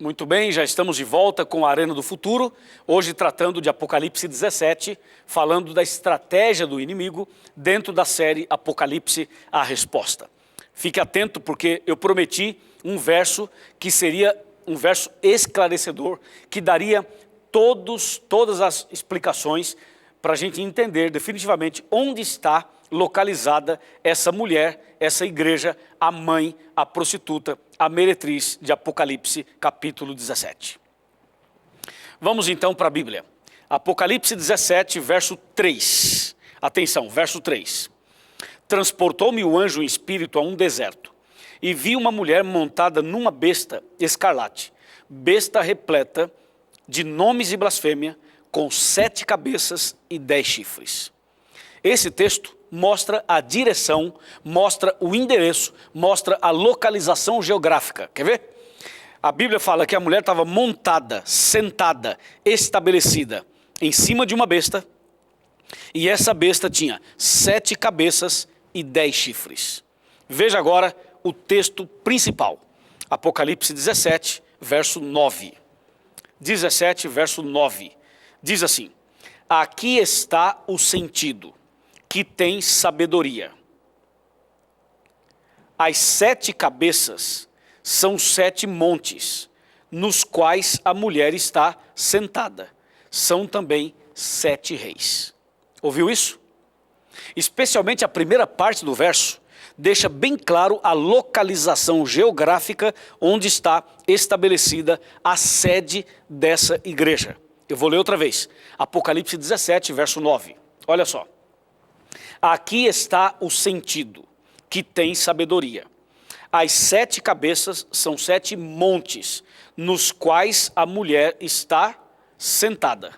Muito bem, já estamos de volta com a Arena do Futuro, hoje tratando de Apocalipse 17, falando da estratégia do inimigo dentro da série Apocalipse, a Resposta. Fique atento porque eu prometi um verso que seria um verso esclarecedor, que daria todas as explicações para a gente entender definitivamente onde está localizada essa mulher, essa igreja, a mãe, a prostituta, a meretriz de Apocalipse, capítulo 17. Vamos então para a Bíblia. Apocalipse 17, verso 3. Atenção, verso 3. Transportou-me o anjo em espírito a um deserto, e vi uma mulher montada numa besta escarlate, besta repleta de nomes e blasfêmia, com 7 cabeças e 10 chifres. Esse texto mostra a direção, mostra o endereço, mostra a localização geográfica. Quer ver? A Bíblia fala que a mulher estava montada, sentada, estabelecida em cima de uma besta, e essa besta tinha 7 cabeças e 10 chifres. Veja agora o texto principal. Apocalipse 17, verso 9. 17, verso 9. Diz assim: aqui está o sentido que tem sabedoria. As 7 cabeças são 7 montes, nos quais a mulher está sentada. São também 7 reis. Ouviu isso? Especialmente a primeira parte do verso deixa bem claro a localização geográfica onde está estabelecida a sede dessa igreja. Eu vou ler outra vez. Apocalipse 17, verso 9. Olha só. Aqui está o sentido que tem sabedoria. As 7 cabeças são 7 montes, nos quais a mulher está sentada.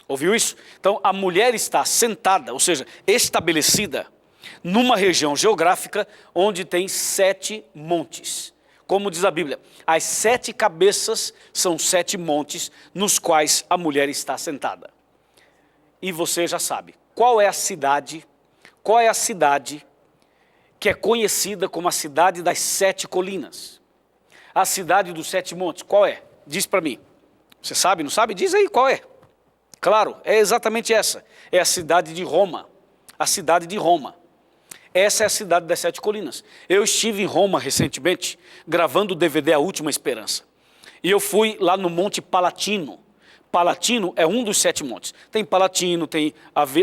Ouviu isso? Então, a mulher está sentada, ou seja, estabelecida, numa região geográfica onde tem 7 montes. Como diz a Bíblia, as 7 cabeças são 7 montes nos quais a mulher está sentada. E você já sabe, qual é a cidade que é conhecida como a cidade das 7 colinas? A cidade dos 7 montes, qual é? Diz para mim. Você sabe, não sabe? Diz aí qual é. Claro, é exatamente essa. É a cidade de Roma. A cidade de Roma. Essa é a cidade das 7 colinas. Eu estive em Roma recentemente, gravando o DVD A Última Esperança. E eu fui lá no Monte Palatino. Palatino é um dos 7 montes. Tem Palatino, tem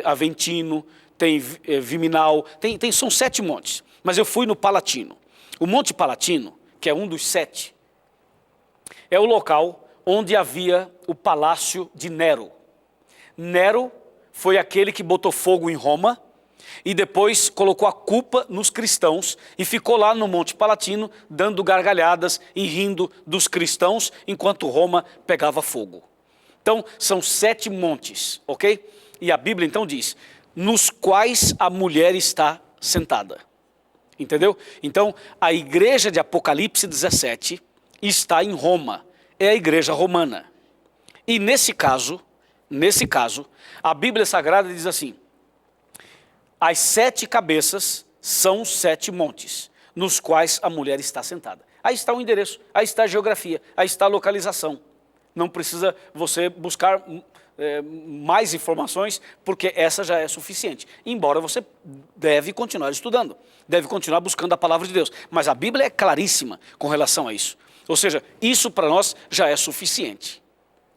Aventino, tem Viminal, são 7 montes. Mas eu fui no Palatino. O Monte Palatino, que é um dos 7, é o local onde havia o palácio de Nero. Nero foi aquele que botou fogo em Roma e depois colocou a culpa nos cristãos e ficou lá no Monte Palatino dando gargalhadas e rindo dos cristãos enquanto Roma pegava fogo. Então, são 7 montes, ok? E a Bíblia então diz, nos quais a mulher está sentada. Entendeu? Então, a igreja de Apocalipse 17 está em Roma, é a igreja romana. E nesse caso, a Bíblia Sagrada diz assim, as 7 cabeças são 7 montes, nos quais a mulher está sentada. Aí está o endereço, aí está a geografia, aí está a localização. Não precisa você buscar mais informações, porque essa já é suficiente. Embora você deve continuar estudando, deve continuar buscando a palavra de Deus. Mas a Bíblia é claríssima com relação a isso. Ou seja, isso para nós já é suficiente.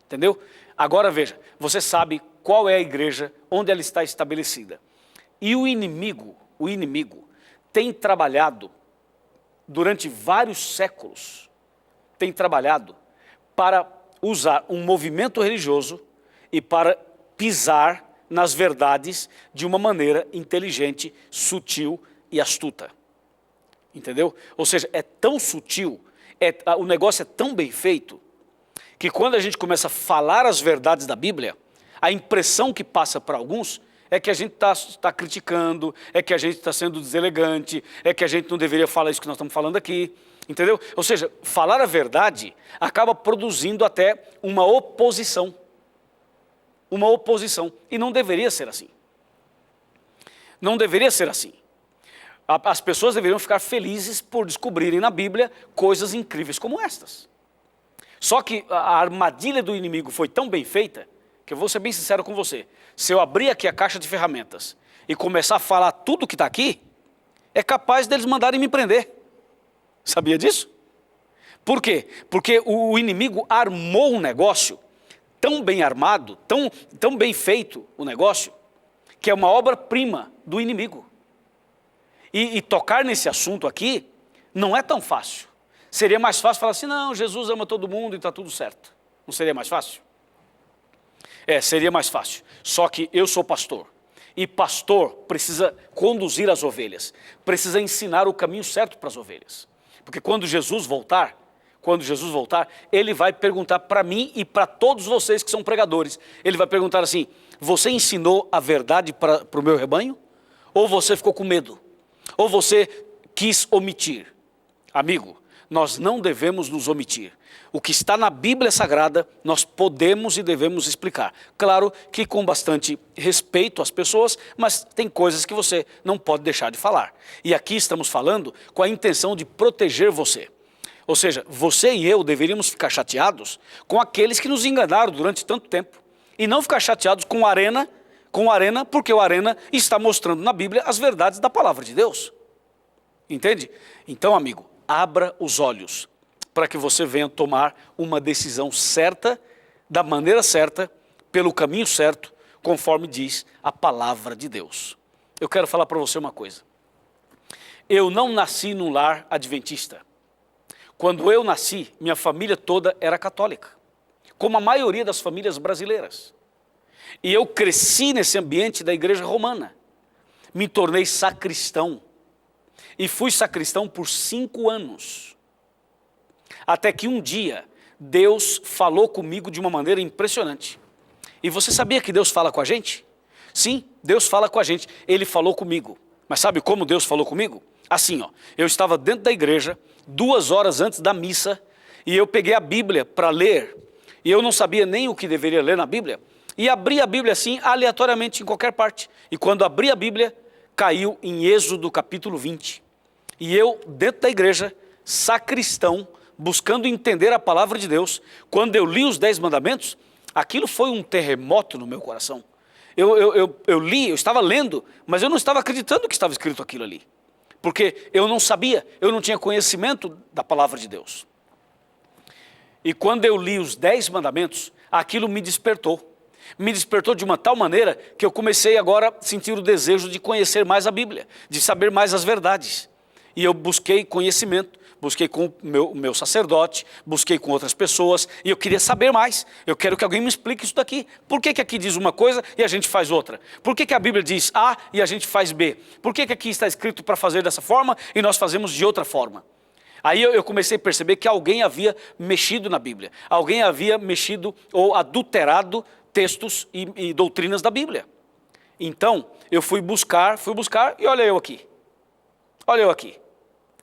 Entendeu? Agora veja, você sabe qual é a igreja, onde ela está estabelecida. E o inimigo tem trabalhado durante vários séculos, tem trabalhado para usar um movimento religioso e para pisar nas verdades de uma maneira inteligente, sutil e astuta. Entendeu? Ou seja, é tão sutil, o negócio é tão bem feito, que quando a gente começa a falar as verdades da Bíblia, a impressão que passa para alguns é que a gente está criticando, é que a gente está sendo deselegante, é que a gente não deveria falar isso que nós estamos falando aqui, entendeu? Ou seja, falar a verdade acaba produzindo até uma oposição. Uma oposição. E não deveria ser assim. Não deveria ser assim. As pessoas deveriam ficar felizes por descobrirem na Bíblia coisas incríveis como estas. Só que a armadilha do inimigo foi tão bem feita, que eu vou ser bem sincero com você. Se eu abrir aqui a caixa de ferramentas e começar a falar tudo que está aqui, é capaz deles mandarem me prender. Sabia disso? Por quê? Porque o inimigo armou um negócio tão bem armado, tão bem feito o negócio, que é uma obra-prima do inimigo. E tocar nesse assunto aqui não é tão fácil. Seria mais fácil falar assim, não, Jesus ama todo mundo e está tudo certo. Não seria mais fácil? Seria mais fácil. Só que eu sou pastor. E pastor precisa conduzir as ovelhas. Precisa ensinar o caminho certo para as ovelhas. Porque quando Jesus voltar, ele vai perguntar para mim e para todos vocês que são pregadores. Ele vai perguntar assim, você ensinou a verdade para o meu rebanho? Ou você ficou com medo? Ou você quis omitir? Amigo, nós não devemos nos omitir. O que está na Bíblia Sagrada, nós podemos e devemos explicar. Claro que com bastante respeito às pessoas, mas tem coisas que você não pode deixar de falar. E aqui estamos falando com a intenção de proteger você. Ou seja, você e eu deveríamos ficar chateados com aqueles que nos enganaram durante tanto tempo. E não ficar chateados com o Arena, porque o Arena está mostrando na Bíblia as verdades da palavra de Deus. Entende? Então, amigo, abra os olhos para que você venha tomar uma decisão certa, da maneira certa, pelo caminho certo, conforme diz a palavra de Deus. Eu quero falar para você uma coisa. Eu não nasci num lar adventista. Quando eu nasci, minha família toda era católica, como a maioria das famílias brasileiras. E eu cresci nesse ambiente da igreja romana. Me tornei sacristão. E fui sacristão por 5 anos. Até que um dia, Deus falou comigo de uma maneira impressionante. E você sabia que Deus fala com a gente? Sim, Deus fala com a gente. Ele falou comigo. Mas sabe como Deus falou comigo? Assim, ó, eu estava dentro da igreja, 2 horas antes da missa, e eu peguei a Bíblia para ler, e eu não sabia nem o que deveria ler na Bíblia, e abri a Bíblia assim, aleatoriamente, em qualquer parte. E quando abri a Bíblia, caiu em Êxodo capítulo 20. E eu, dentro da igreja, sacristão, buscando entender a palavra de Deus, quando eu li os 10 mandamentos, aquilo foi um terremoto no meu coração. Eu li, eu estava lendo, mas eu não estava acreditando que estava escrito aquilo ali. Porque eu não sabia, eu não tinha conhecimento da palavra de Deus. E quando eu li os 10 mandamentos, aquilo me despertou. Me despertou de uma tal maneira que eu comecei agora a sentir o desejo de conhecer mais a Bíblia, de saber mais as verdades. E eu busquei conhecimento, busquei com o meu sacerdote, busquei com outras pessoas, e eu queria saber mais. Eu quero que alguém me explique isso daqui. Por que aqui diz uma coisa e a gente faz outra? Por que a Bíblia diz A e a gente faz B? Por que aqui está escrito para fazer dessa forma e nós fazemos de outra forma? Aí eu comecei a perceber que alguém havia mexido na Bíblia. Alguém havia mexido ou adulterado textos e doutrinas da Bíblia. Então, eu fui buscar e olha eu aqui. Olha eu aqui.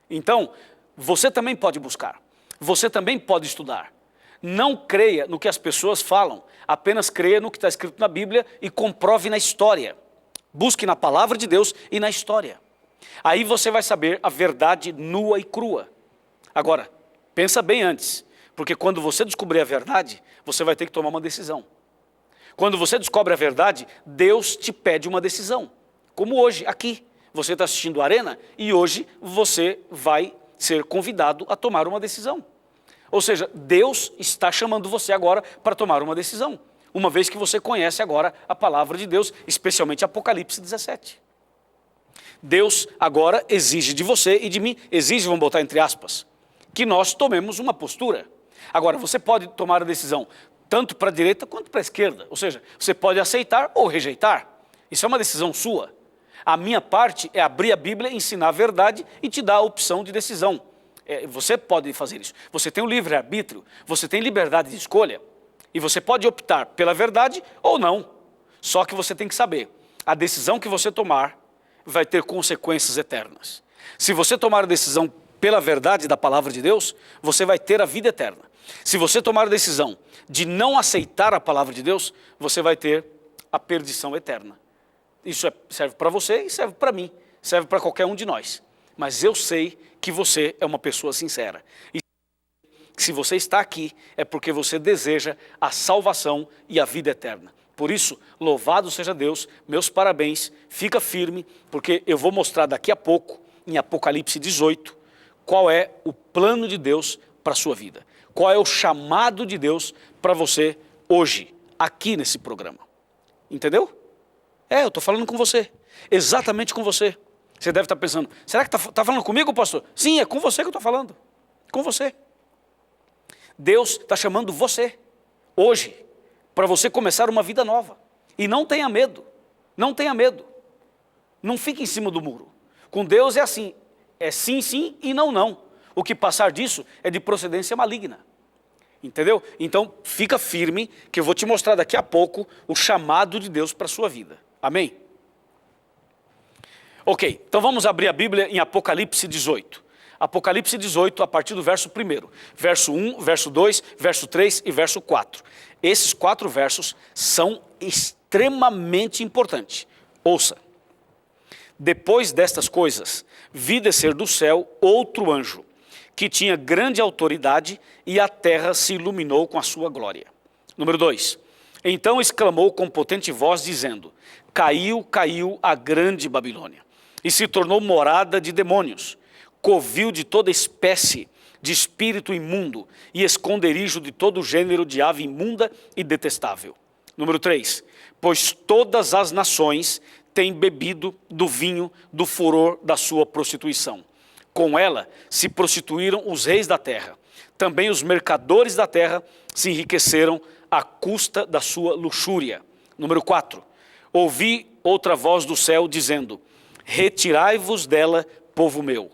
Então, você também pode buscar. Você também pode estudar. Não creia no que as pessoas falam. Apenas creia no que está escrito na Bíblia e comprove na história. Busque na palavra de Deus e na história. Aí você vai saber a verdade nua e crua. Agora, pensa bem antes. Porque quando você descobrir a verdade, você vai ter que tomar uma decisão. Quando você descobre a verdade, Deus te pede uma decisão. Como hoje, aqui. Você está assistindo a Arena e hoje você vai ser convidado a tomar uma decisão. Ou seja, Deus está chamando você agora para tomar uma decisão. Uma vez que você conhece agora a palavra de Deus, especialmente Apocalipse 17. Deus agora exige de você e de mim, exige, vamos botar entre aspas, que nós tomemos uma postura. Agora, você pode tomar a decisão tanto para a direita quanto para a esquerda. Ou seja, você pode aceitar ou rejeitar. Isso é uma decisão sua. A minha parte é abrir a Bíblia, ensinar a verdade e te dar a opção de decisão. Você pode fazer isso. Você tem o livre-arbítrio, você tem liberdade de escolha. E você pode optar pela verdade ou não. Só que você tem que saber, a decisão que você tomar vai ter consequências eternas. Se você tomar a decisão pela verdade da palavra de Deus, você vai ter a vida eterna. Se você tomar a decisão de não aceitar a palavra de Deus, você vai ter a perdição eterna. Isso serve para você e serve para mim, serve para qualquer um de nós. Mas eu sei que você é uma pessoa sincera. E se você está aqui, é porque você deseja a salvação e a vida eterna. Por isso, louvado seja Deus, meus parabéns, fica firme, porque eu vou mostrar daqui a pouco, em Apocalipse 18, qual é o plano de Deus para a sua vida. Qual é o chamado de Deus para você hoje, aqui nesse programa. Entendeu? Eu estou falando com você, exatamente com você. Você deve estar pensando, será que está falando comigo, pastor? Sim, é com você que eu estou falando, com você. Deus está chamando você, hoje, para você começar uma vida nova. E não tenha medo, não tenha medo. Não fique em cima do muro. Com Deus é assim, é sim, sim e não, não. O que passar disso é de procedência maligna. Entendeu? Então, fica firme, que eu vou te mostrar daqui a pouco o chamado de Deus para a sua vida. Amém? Ok, então vamos abrir a Bíblia em Apocalipse 18. Apocalipse 18, a partir do verso 1. Verso 1, verso 2, verso 3 e verso 4. Esses 4 versos são extremamente importantes. Ouça. Depois destas coisas, vi descer do céu outro anjo, que tinha grande autoridade, e a terra se iluminou com a sua glória. Número 2. Então exclamou com potente voz, dizendo: Caiu, caiu a grande Babilônia, e se tornou morada de demônios, covil de toda espécie de espírito imundo, e esconderijo de todo gênero de ave imunda e detestável. Número 3. Pois todas as nações têm bebido do vinho do furor da sua prostituição. Com ela se prostituíram os reis da terra. Também os mercadores da terra se enriqueceram à custa da sua luxúria. Número 4. Ouvi outra voz do céu dizendo: Retirai-vos dela, povo meu,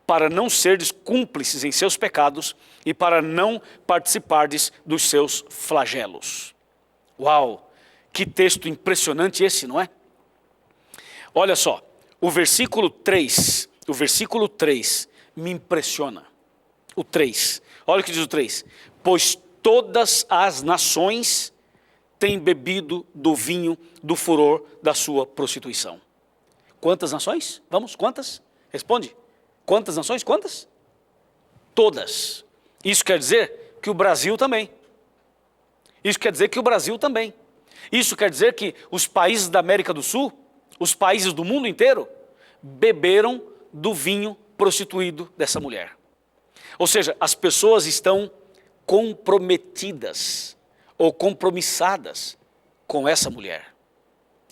para não serdes cúmplices em seus pecados e para não participardes dos seus flagelos. Uau, que texto impressionante esse, não é? Olha só, o versículo 3 me impressiona. O 3, olha o que diz o 3. Pois todas as nações têm bebido do vinho do furor da sua prostituição. Quantas nações? Vamos, quantas? Responde. Quantas nações? Quantas? Todas. Isso quer dizer que o Brasil também. Isso quer dizer que o Brasil também. Isso quer dizer que os países da América do Sul, os países do mundo inteiro, beberam do vinho prostituído dessa mulher. Ou seja, as pessoas estão comprometidas ou compromissadas com essa mulher.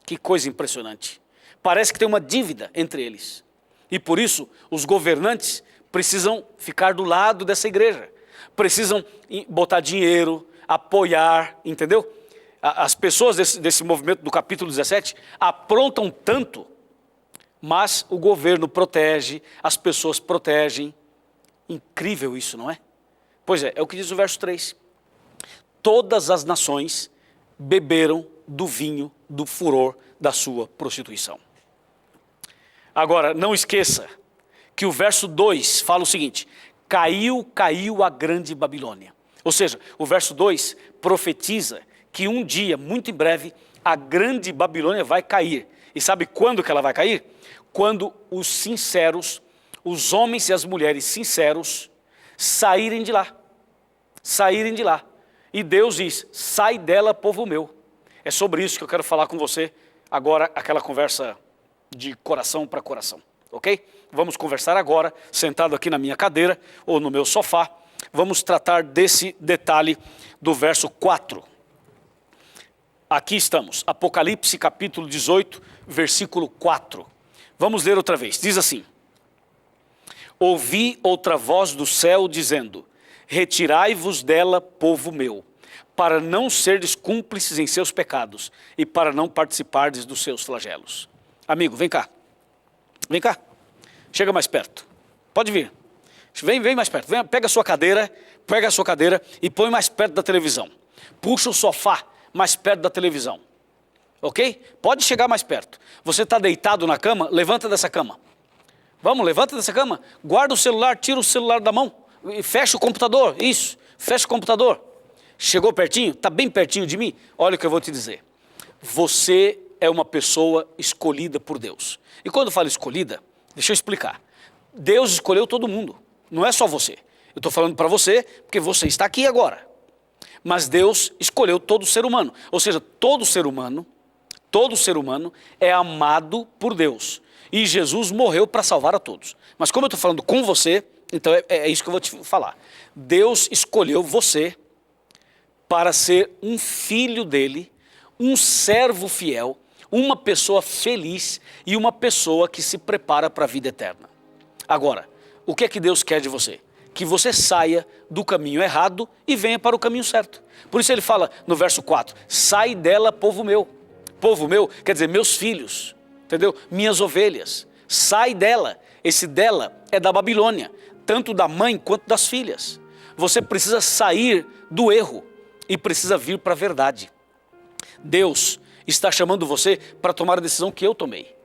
Que coisa impressionante. Parece que tem uma dívida entre eles. E por isso, os governantes precisam ficar do lado dessa igreja. Precisam botar dinheiro, apoiar, entendeu? As pessoas desse movimento do capítulo 17 aprontam tanto, mas o governo protege, as pessoas protegem. Incrível isso, não é? Pois é o que diz o verso 3. Todas as nações beberam do vinho do furor da sua prostituição. Agora, não esqueça que o verso 2 fala o seguinte: caiu a grande Babilônia. Ou seja, o verso 2 profetiza que um dia, muito em breve, a grande Babilônia vai cair. E sabe quando que ela vai cair? Quando os sinceros, os homens e as mulheres sinceros, saírem de lá. Saírem de lá. E Deus diz: sai dela, povo meu. É sobre isso que eu quero falar com você agora, aquela conversa de coração para coração, ok? Vamos conversar agora, sentado aqui na minha cadeira ou no meu sofá. Vamos tratar desse detalhe do verso 4. Aqui estamos, Apocalipse capítulo 18, versículo 4. Vamos ler outra vez, diz assim: ouvi outra voz do céu dizendo: retirai-vos dela, povo meu, para não serdes cúmplices em seus pecados e para não participardes dos seus flagelos. Amigo, vem cá. Vem cá. Chega mais perto. Pode vir. Vem mais perto. Pega a sua cadeira e põe mais perto da televisão. Puxa o sofá mais perto da televisão. Ok? Pode chegar mais perto. Você está deitado na cama? Levanta dessa cama. Vamos, levanta dessa cama. Guarda o celular, tira o celular da mão. E fecha o computador. Isso. Fecha o computador. Chegou pertinho? Está bem pertinho de mim? Olha o que eu vou te dizer. Você é uma pessoa escolhida por Deus. E quando eu falo escolhida, deixa eu explicar. Deus escolheu todo mundo, não é só você. Eu estou falando para você porque você está aqui agora. Mas Deus escolheu todo ser humano. Ou seja, todo ser humano é amado por Deus. E Jesus morreu para salvar a todos. Mas como eu estou falando com você, então é isso que eu vou te falar. Deus escolheu você para ser um filho dele, um servo fiel, uma pessoa feliz e uma pessoa que se prepara para a vida eterna. Agora, o que é que Deus quer de você? Que você saia do caminho errado e venha para o caminho certo. Por isso ele fala no verso 4, sai dela, povo meu. Povo meu quer dizer meus filhos, entendeu? Minhas ovelhas. Sai dela. Esse dela é da Babilônia, tanto da mãe quanto das filhas. Você precisa sair do erro e precisa vir para a verdade. Deus está chamando você para tomar a decisão que eu tomei.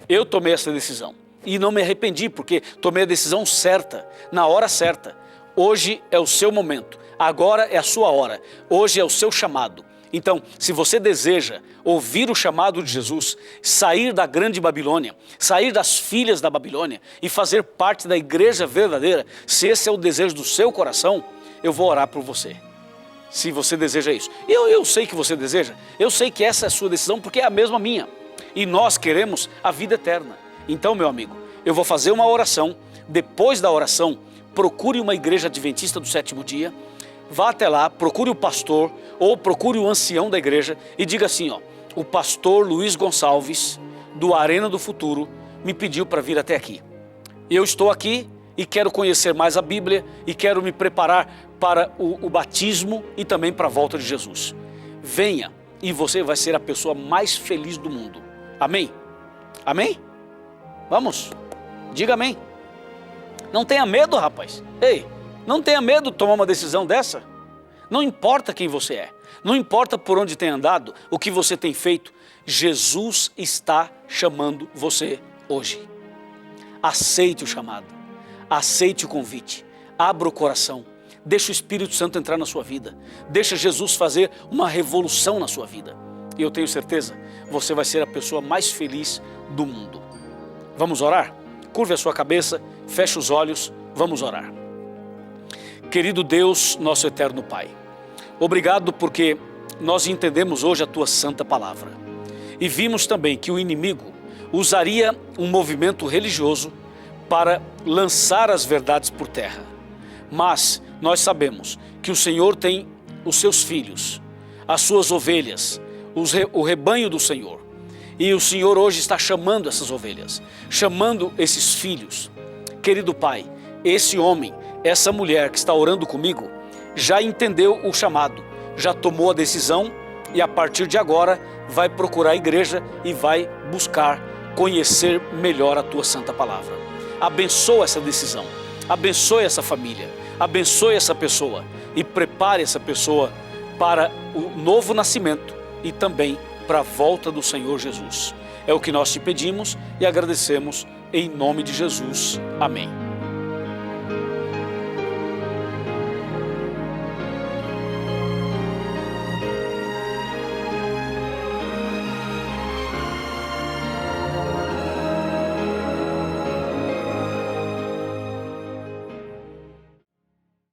Eu tomei essa decisão e não me arrependi porque tomei a decisão certa, na hora certa. Hoje é o seu momento, agora é a sua hora, hoje é o seu chamado. Então, se você deseja ouvir o chamado de Jesus, sair da grande Babilônia, sair das filhas da Babilônia e fazer parte da igreja verdadeira, se esse é o desejo do seu coração, eu vou orar por você. Se você deseja isso. Eu sei que você deseja, eu sei que essa é a sua decisão porque é a mesma minha. E nós queremos a vida eterna. Então, meu amigo, eu vou fazer uma oração. Depois da oração, procure uma igreja adventista do sétimo dia, vá até lá, procure o pastor ou procure o ancião da igreja e diga assim, ó, o pastor Luiz Gonçalves, do Arena do Futuro, me pediu para vir até aqui. Eu estou aqui e quero conhecer mais a Bíblia e quero me preparar para o batismo e também para a volta de Jesus. Venha e você vai ser a pessoa mais feliz do mundo. Amém? Amém? Vamos, diga amém. Não tenha medo, rapaz. Ei, não tenha medo de tomar uma decisão dessa. Não importa quem você é, não importa por onde tem andado, o que você tem feito, Jesus está chamando você hoje. Aceite o chamado, aceite o convite, abra o coração, deixa o Espírito Santo entrar na sua vida, deixa Jesus fazer uma revolução na sua vida. E eu tenho certeza, você vai ser a pessoa mais feliz do mundo. Vamos orar? Curve a sua cabeça, feche os olhos, vamos orar. Querido Deus, nosso eterno Pai, obrigado porque nós entendemos hoje a Tua santa palavra. E vimos também que o inimigo usaria um movimento religioso para lançar as verdades por terra. Mas nós sabemos que o Senhor tem os seus filhos, as suas ovelhas, o rebanho do Senhor. E o Senhor hoje está chamando essas ovelhas, chamando esses filhos. Querido Pai, esse homem, essa mulher que está orando comigo, já entendeu o chamado, já tomou a decisão e a partir de agora vai procurar a igreja e vai buscar conhecer melhor a Tua santa palavra. Abençoa essa decisão, abençoe essa família, abençoe essa pessoa e prepare essa pessoa para o novo nascimento e também para a volta do Senhor Jesus. É o que nós te pedimos e agradecemos em nome de Jesus. Amém.